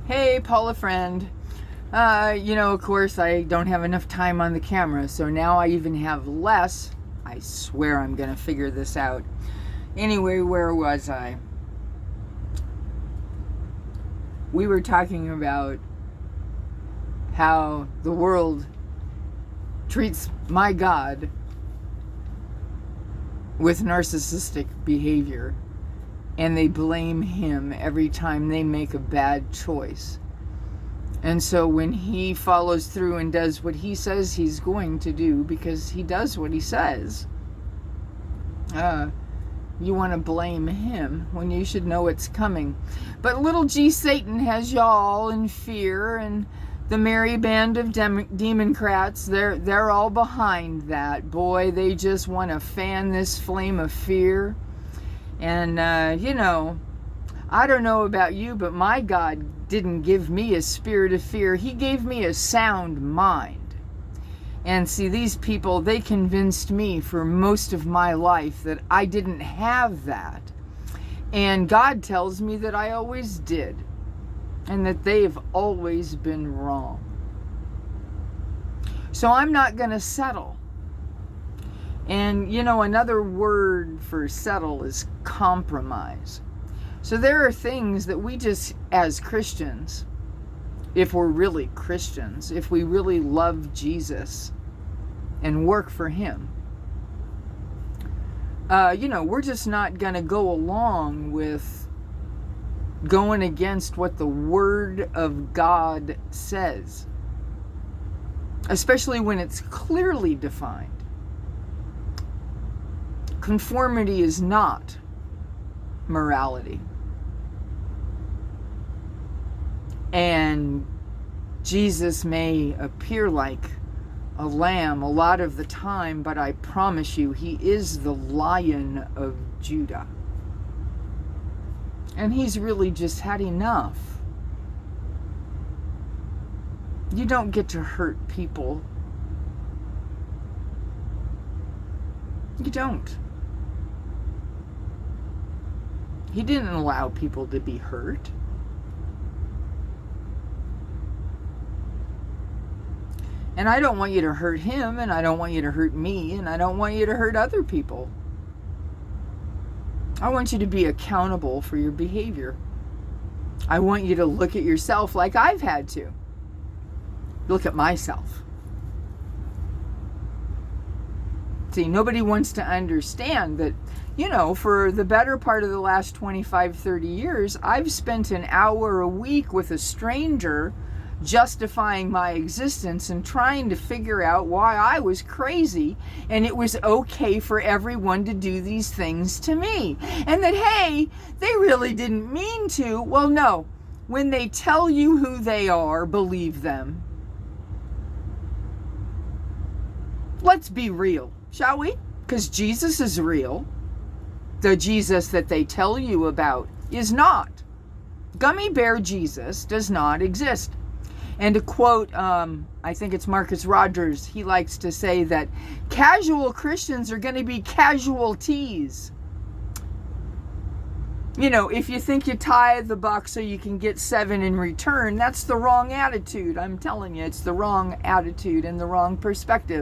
Hey, Paula friend. Of course, I don't have enough time on the camera, so now I even have less. I swear I'm going to figure this out. Anyway, where was I? We were talking about how the world treats my God with narcissistic behavior, and they blame him every time they make a bad choice. And so when he follows through and does what he says he's going to do, because he does what he says, you want to blame him when you should know it's coming. But little G Satan has y'all in fear, and the merry band of Democrats, they're all behind that. Boy, they just want to fan this flame of fear. And, I don't know about you, but my God didn't give me a spirit of fear. He gave me a sound mind. And see, these people, they convinced me for most of my life that I didn't have that. And God tells me that I always did. And that they've always been wrong. So I'm not going to settle. And, another word for settle is compromise. So there are things that we just, as Christians, if we're really Christians, if we really love Jesus and work for him, we're just not going to go along with going against what the Word of God says, especially when it's clearly defined. Conformity is not morality. And Jesus may appear like a lamb a lot of the time, but I promise you, he is the Lion of Judah. And he's really just had enough. You don't get to hurt people. You don't. He didn't allow people to be hurt. And I don't want you to hurt him, and I don't want you to hurt me, and I don't want you to hurt other people. I want you to be accountable for your behavior. I want you to look at yourself like I've had to. Look at myself. See, nobody wants to understand that, for the better part of the last 25, 30 years, I've spent an hour a week with a stranger justifying my existence and trying to figure out why I was crazy and it was okay for everyone to do these things to me. And that, hey, they really didn't mean to. Well, no. When they tell you who they are, believe them. Let's be real, shall we? Because Jesus is real. The Jesus that they tell you about is not. Gummy bear Jesus does not exist. And to quote, I think it's Marcus Rogers, he likes to say that casual Christians are going to be casualties. If you think you tithe the buck so you can get 7 in return, that's the wrong attitude. I'm telling you, it's the wrong attitude and the wrong perspective.